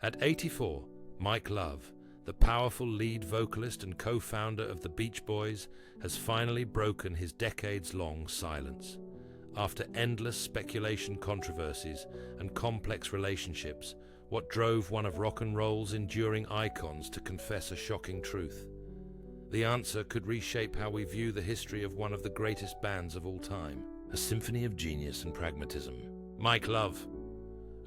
At 84, Mike Love, the powerful lead vocalist and co-founder of the Beach Boys, has finally broken his decades-long silence. After endless speculation, controversies, and complex relationships, what drove one of rock and roll's enduring icons to confess a shocking truth? The answer could reshape how we view the history of one of the greatest bands of all time, a symphony of genius and pragmatism. Mike Love,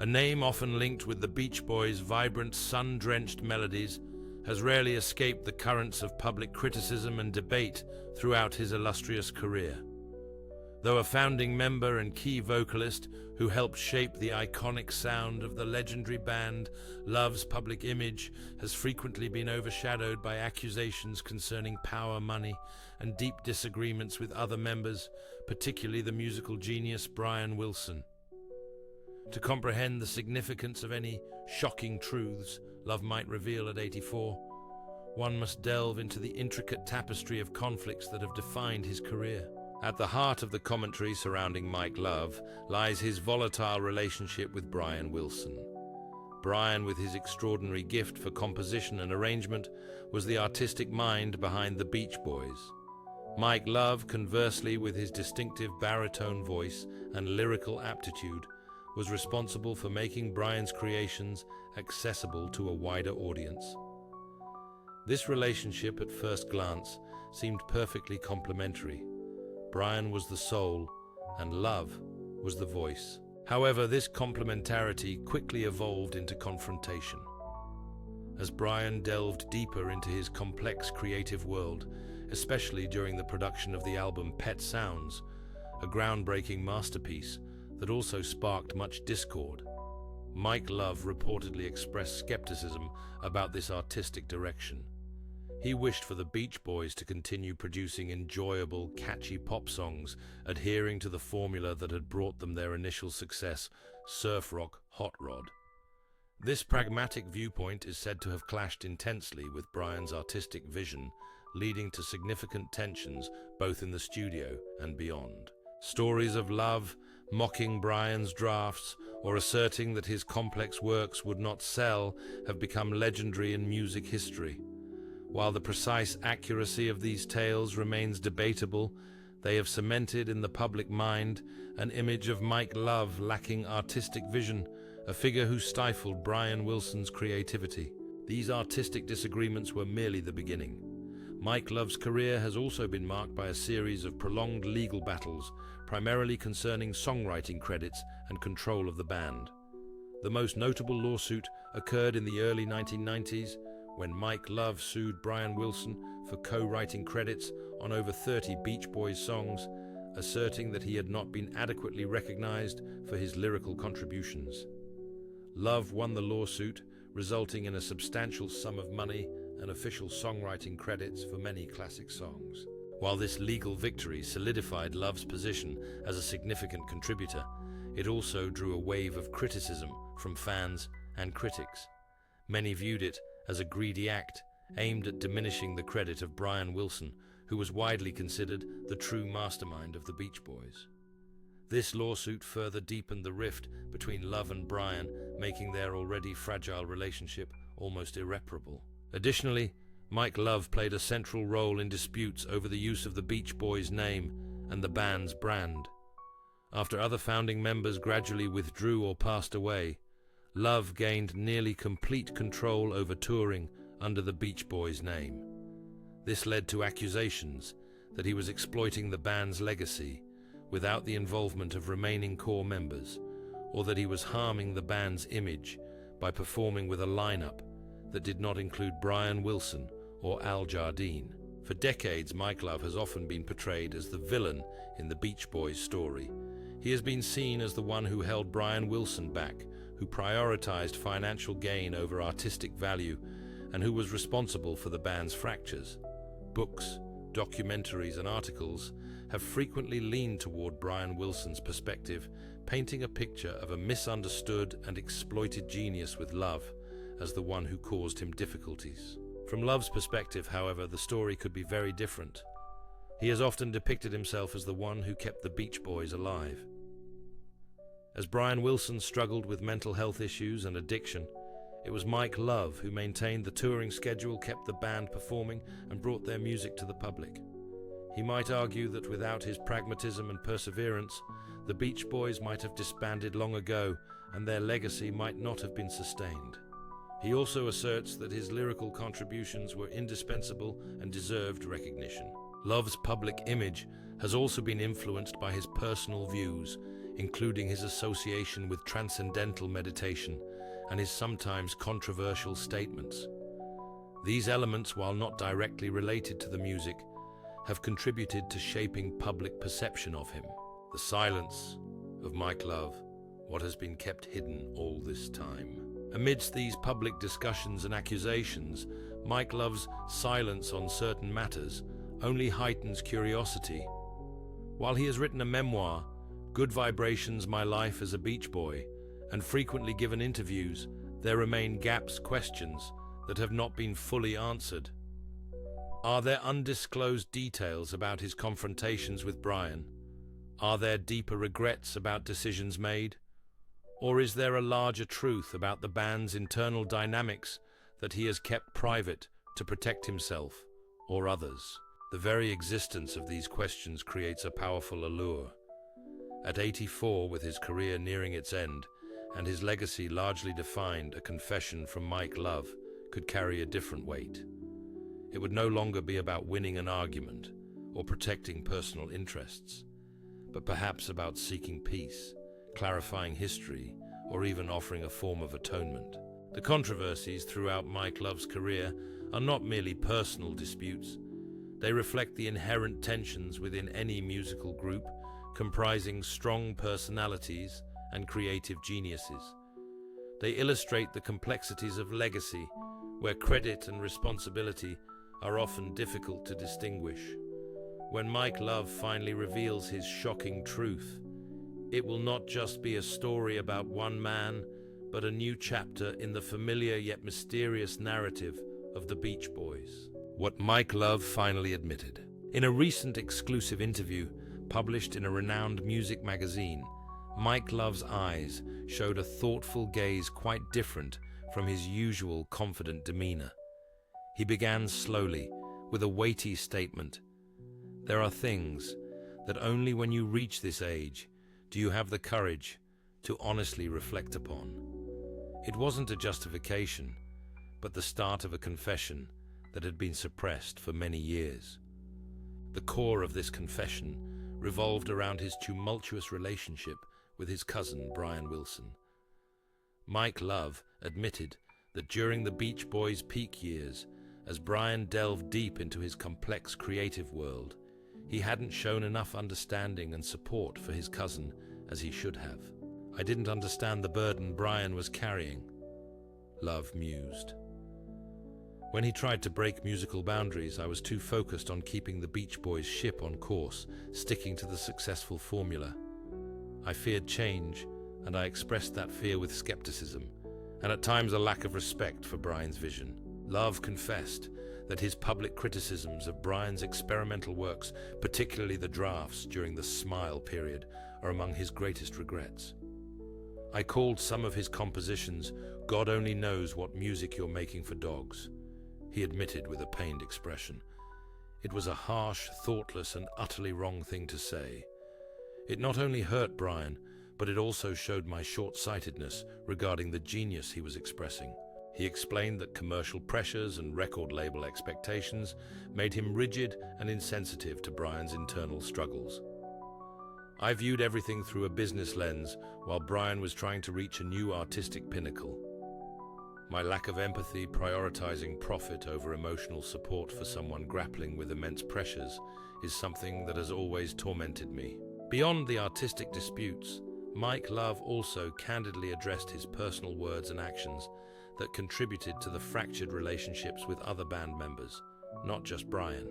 a name often linked with the Beach Boys' vibrant, sun-drenched melodies, has rarely escaped the currents of public criticism and debate throughout his illustrious career. Though a founding member and key vocalist who helped shape the iconic sound of the legendary band, Love's public image has frequently been overshadowed by accusations concerning power, money, and deep disagreements with other members, particularly the musical genius Brian Wilson. To comprehend the significance of any shocking truths Love might reveal at 84, one must delve into the intricate tapestry of conflicts that have defined his career. At the heart of the commentary surrounding Mike Love lies his volatile relationship with Brian Wilson. Brian, with his extraordinary gift for composition and arrangement, was the artistic mind behind the Beach Boys. Mike Love, conversely, with his distinctive baritone voice and lyrical aptitude, was responsible for making Brian's creations accessible to a wider audience. This relationship, at first glance, seemed perfectly complementary. Brian was the soul, and Love was the voice. However, this complementarity quickly evolved into confrontation. As Brian delved deeper into his complex creative world, especially during the production of the album Pet Sounds, a groundbreaking masterpiece that also sparked much discord, Mike Love reportedly expressed skepticism about this artistic direction. He wished for the Beach Boys to continue producing enjoyable, catchy pop songs, adhering to the formula that had brought them their initial success, surf rock hot rod. This pragmatic viewpoint is said to have clashed intensely with Brian's artistic vision, leading to significant tensions both in the studio and beyond. Stories of Love mocking Brian's drafts or asserting that his complex works would not sell have become legendary in music history. While the precise accuracy of these tales remains debatable, they have cemented in the public mind an image of Mike Love lacking artistic vision, a figure who stifled Brian Wilson's creativity. These artistic disagreements were merely the beginning. Mike Love's career has also been marked by a series of prolonged legal battles, primarily concerning songwriting credits and control of the band. The most notable lawsuit occurred in the early 1990s, when Mike Love sued Brian Wilson for co-writing credits on over 30 Beach Boys songs, asserting that he had not been adequately recognized for his lyrical contributions. Love won the lawsuit, resulting in a substantial sum of money and official songwriting credits for many classic songs. While this legal victory solidified Love's position as a significant contributor, it also drew a wave of criticism from fans and critics. Many viewed it as a greedy act aimed at diminishing the credit of Brian Wilson, who was widely considered the true mastermind of the Beach Boys. This lawsuit further deepened the rift between Love and Brian, making their already fragile relationship almost irreparable. Additionally, Mike Love played a central role in disputes over the use of the Beach Boys' name and the band's brand. After other founding members gradually withdrew or passed away, Love gained nearly complete control over touring under the Beach Boys' name. This led to accusations that he was exploiting the band's legacy without the involvement of remaining core members, or that he was harming the band's image by performing with a lineup that did not include Brian Wilson or Al Jardine. For decades, Mike Love has often been portrayed as the villain in the Beach Boys story. He has been seen as the one who held Brian Wilson back, who prioritized financial gain over artistic value, and who was responsible for the band's fractures. Books, documentaries, and articles have frequently leaned toward Brian Wilson's perspective, painting a picture of a misunderstood and exploited genius with Love as the one who caused him difficulties. From Love's perspective, however, the story could be very different. He has often depicted himself as the one who kept the Beach Boys alive. As Brian Wilson struggled with mental health issues and addiction, It was Mike Love who maintained the touring schedule, kept the band performing, and brought their music to the public. He might argue that without his pragmatism and perseverance, the Beach Boys might have disbanded long ago, and their legacy might not have been sustained. He also asserts that his lyrical contributions were indispensable and deserved recognition. Love's public image has also been influenced by his personal views, including his association with transcendental meditation and his sometimes controversial statements. These elements, while not directly related to the music, have contributed to shaping public perception of him. The silence of Mike Love, what has been kept hidden all this time. Amidst these public discussions and accusations, Mike Love's silence on certain matters only heightens curiosity. While he has written a memoir, Good Vibrations: My Life as a Beach Boy, and frequently given interviews, there remain gaps, questions that have not been fully answered. Are there undisclosed details about his confrontations with Brian? Are there deeper regrets about decisions made? Or is there a larger truth about the band's internal dynamics that he has kept private to protect himself or others? The very existence of these questions creates a powerful allure. At 84, with his career nearing its end, and his legacy largely defined, a confession from Mike Love could carry a different weight. It would no longer be about winning an argument or protecting personal interests, but perhaps about seeking peace, clarifying history, or even offering a form of atonement. The controversies throughout Mike Love's career are not merely personal disputes. They reflect the inherent tensions within any musical group, comprising strong personalities and creative geniuses. They illustrate the complexities of legacy, where credit and responsibility are often difficult to distinguish. When Mike Love finally reveals his shocking truth, it will not just be a story about one man, but a new chapter in the familiar yet mysterious narrative of the Beach Boys. What Mike Love finally admitted. In a recent exclusive interview published in a renowned music magazine, Mike Love's eyes showed a thoughtful gaze quite different from his usual confident demeanor. He began slowly, with a weighty statement. There are things that only when you reach this age do you have the courage to honestly reflect upon. It wasn't a justification, but the start of a confession that had been suppressed for many years. The core of this confession revolved around his tumultuous relationship with his cousin Brian Wilson. Mike Love admitted that during the Beach Boys' peak years, as Brian delved deep into his complex creative world, he hadn't shown enough understanding and support for his cousin as he should have. I didn't understand the burden Brian was carrying, Love mused. When he tried to break musical boundaries, I was too focused on keeping the Beach Boys' ship on course, sticking to the successful formula. I feared change, and I expressed that fear with skepticism, and at times a lack of respect for Brian's vision. Love confessed that his public criticisms of Brian's experimental works, particularly the drafts during the Smile period, are among his greatest regrets. I called some of his compositions, "God only knows what music you're making for dogs," he admitted with a pained expression. It was a harsh, thoughtless, and utterly wrong thing to say. It not only hurt Brian, but it also showed my short-sightedness regarding the genius he was expressing. He explained that commercial pressures and record label expectations made him rigid and insensitive to Brian's internal struggles. I viewed everything through a business lens while Brian was trying to reach a new artistic pinnacle. My lack of empathy, prioritizing profit over emotional support for someone grappling with immense pressures, is something that has always tormented me. Beyond the artistic disputes, Mike Love also candidly addressed his personal words and actions that contributed to the fractured relationships with other band members, not just Brian.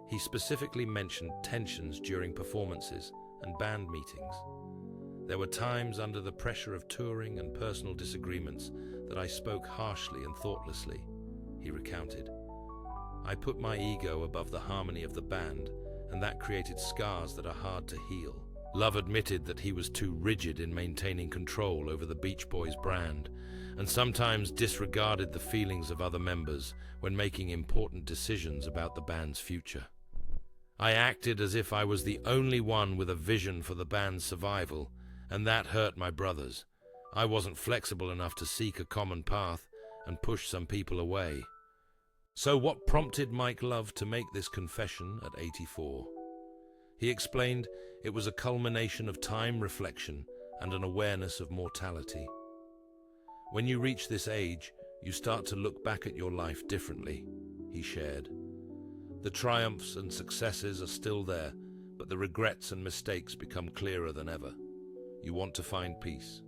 He specifically mentioned tensions during performances and band meetings. There were times under the pressure of touring and personal disagreements that I spoke harshly and thoughtlessly, he recounted. I put my ego above the harmony of the band, and that created scars that are hard to heal. Love admitted that he was too rigid in maintaining control over the Beach Boys brand, and sometimes disregarded the feelings of other members when making important decisions about the band's future. I acted as if I was the only one with a vision for the band's survival, and that hurt my brothers. I wasn't flexible enough to seek a common path and push some people away. So what prompted Mike Love to make this confession at 84? He explained it was a culmination of time, reflection, and an awareness of mortality. When you reach this age, you start to look back at your life differently, he shared. The triumphs and successes are still there, but the regrets and mistakes become clearer than ever. You want to find peace.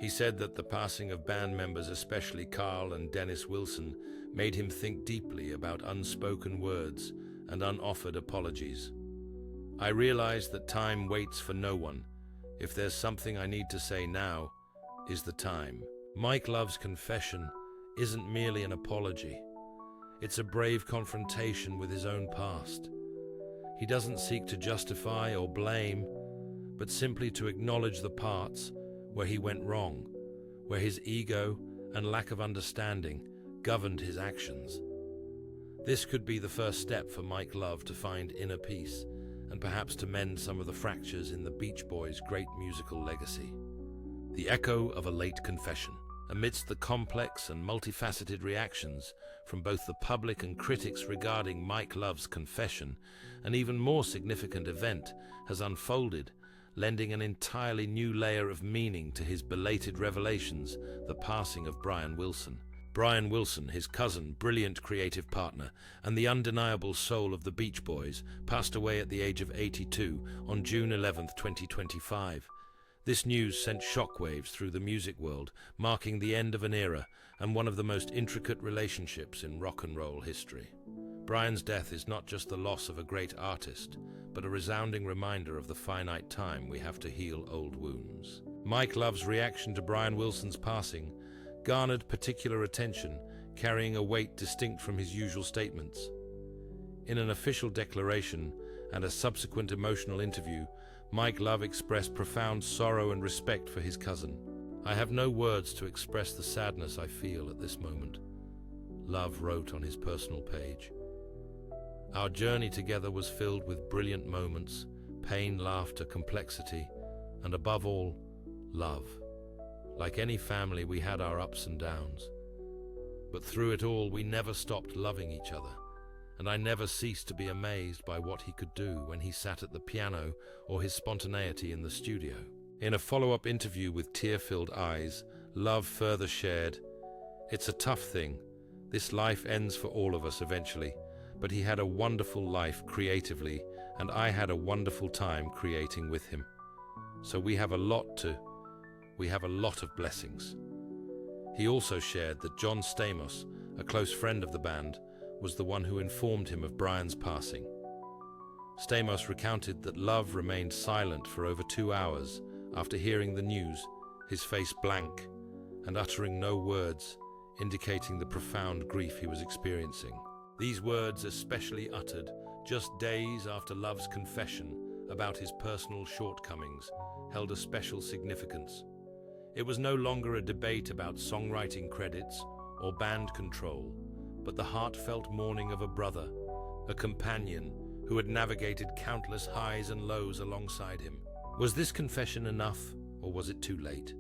He said that the passing of band members, especially Carl and Dennis Wilson, made him think deeply about unspoken words and unoffered apologies. I realized that time waits for no one. If there's something I need to say now, is the time. Mike Love's confession isn't merely an apology. It's a brave confrontation with his own past. He doesn't seek to justify or blame, but simply to acknowledge the parts where he went wrong, where his ego and lack of understanding governed his actions. This could be the first step for Mike Love to find inner peace and perhaps to mend some of the fractures in the Beach Boys' great musical legacy. The echo of a late confession. Amidst the complex and multifaceted reactions from both the public and critics regarding Mike Love's confession, an even more significant event has unfolded, lending an entirely new layer of meaning to his belated revelations, the passing of Brian Wilson. Brian Wilson, his cousin, brilliant creative partner, and the undeniable soul of the Beach Boys, passed away at the age of 82 on June 11, 2025. This news sent shockwaves through the music world, marking the end of an era and one of the most intricate relationships in rock and roll history. Brian's death is not just the loss of a great artist, but a resounding reminder of the finite time we have to heal old wounds. Mike Love's reaction to Brian Wilson's passing garnered particular attention, carrying a weight distinct from his usual statements. In an official declaration and a subsequent emotional interview, Mike Love expressed profound sorrow and respect for his cousin. "I have no words to express the sadness I feel at this moment," Love wrote on his personal page. "Our journey together was filled with brilliant moments, pain, laughter, complexity, and above all, love. Like any family, we had our ups and downs. But through it all, we never stopped loving each other, and I never ceased to be amazed by what he could do when he sat at the piano or his spontaneity in the studio." In a follow-up interview with tear-filled eyes, Love further shared, "It's a tough thing. This life ends for all of us eventually, but he had a wonderful life creatively, and I had a wonderful time creating with him. So we have a lot of blessings." He also shared that John Stamos, a close friend of the band, was the one who informed him of Brian's passing. Stamos recounted that Love remained silent for over 2 hours after hearing the news, his face blank and uttering no words, indicating the profound grief he was experiencing. These words, especially uttered just days after Love's confession about his personal shortcomings, held a special significance. It was no longer a debate about songwriting credits or band control, but the heartfelt mourning of a brother, a companion who had navigated countless highs and lows alongside him. Was this confession enough, or was it too late?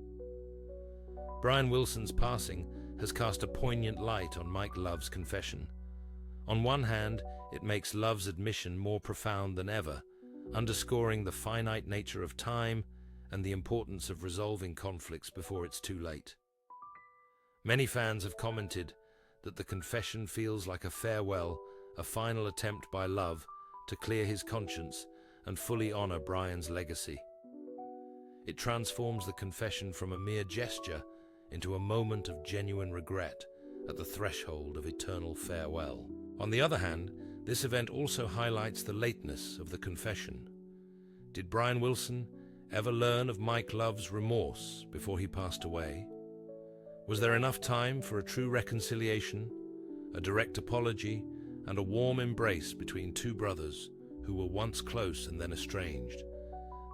Brian Wilson's passing has cast a poignant light on Mike Love's confession. On one hand, it makes Love's admission more profound than ever, underscoring the finite nature of time and the importance of resolving conflicts before it's too late. Many fans have commented that the confession feels like a farewell, a final attempt by Love to clear his conscience and fully honor Brian's legacy. It transforms the confession from a mere gesture into a moment of genuine regret at the threshold of eternal farewell. On the other hand, this event also highlights the lateness of the confession. Did Brian Wilson ever learn of Mike Love's remorse before he passed away? Was there enough time for a true reconciliation, a direct apology, and a warm embrace between two brothers who were once close and then estranged?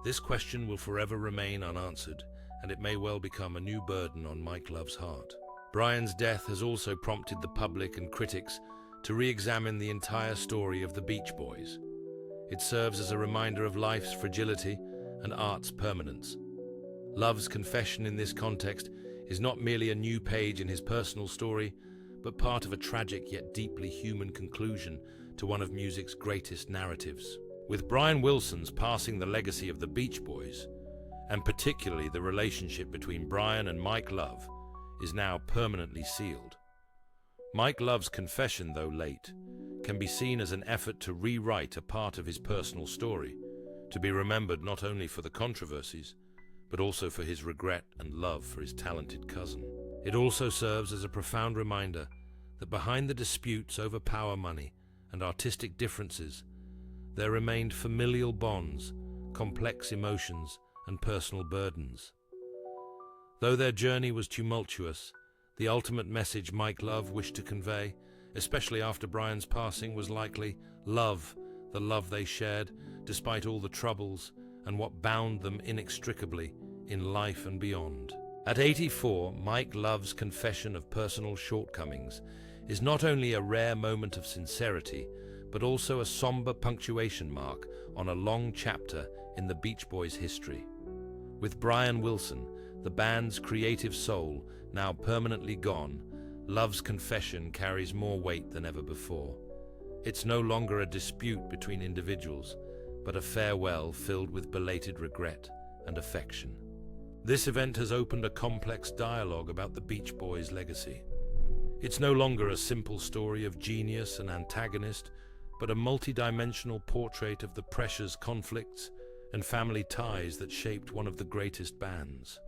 This question will forever remain unanswered, and it may well become a new burden on Mike Love's heart. Brian's death has also prompted the public and critics to re-examine the entire story of the Beach Boys. It serves as a reminder of life's fragility and art's permanence. Love's confession in this context is not merely a new page in his personal story, but part of a tragic yet deeply human conclusion to one of music's greatest narratives. With Brian Wilson's passing, the legacy of the Beach Boys, and particularly the relationship between Brian and Mike Love, is now permanently sealed. Mike Love's confession, though late, can be seen as an effort to rewrite a part of his personal story, to be remembered not only for the controversies, but also for his regret and love for his talented cousin. It also serves as a profound reminder that behind the disputes over power, money, and artistic differences, there remained familial bonds, complex emotions, and personal burdens. Though their journey was tumultuous, the ultimate message Mike Love wished to convey, especially after Brian's passing, was likely love, the love they shared despite all the troubles and what bound them inextricably in life and beyond. At 84, Mike Love's confession of personal shortcomings is not only a rare moment of sincerity, but also a somber punctuation mark on a long chapter in the Beach Boys' history. With Brian Wilson, the band's creative soul, now permanently gone, Love's confession carries more weight than ever before. It's no longer a dispute between individuals, but a farewell filled with belated regret and affection. This event has opened a complex dialogue about the Beach Boys' legacy. It's no longer a simple story of genius and antagonist, but a multi-dimensional portrait of the pressures, conflicts, and family ties that shaped one of the greatest bands.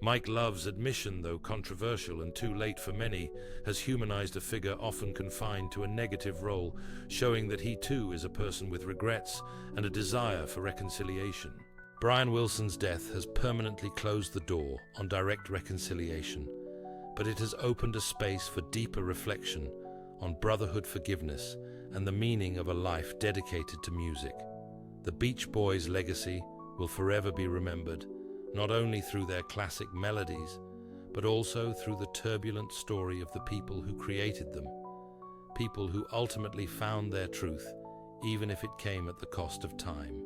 Mike Love's admission, though controversial and too late for many, has humanized a figure often confined to a negative role, showing that he too is a person with regrets and a desire for reconciliation. Brian Wilson's death has permanently closed the door on direct reconciliation, but it has opened a space for deeper reflection on brotherhood, forgiveness, and the meaning of a life dedicated to music. The Beach Boys' legacy will forever be remembered, not only through their classic melodies, but also through the turbulent story of the people who created them, people who ultimately found their truth, even if it came at the cost of time.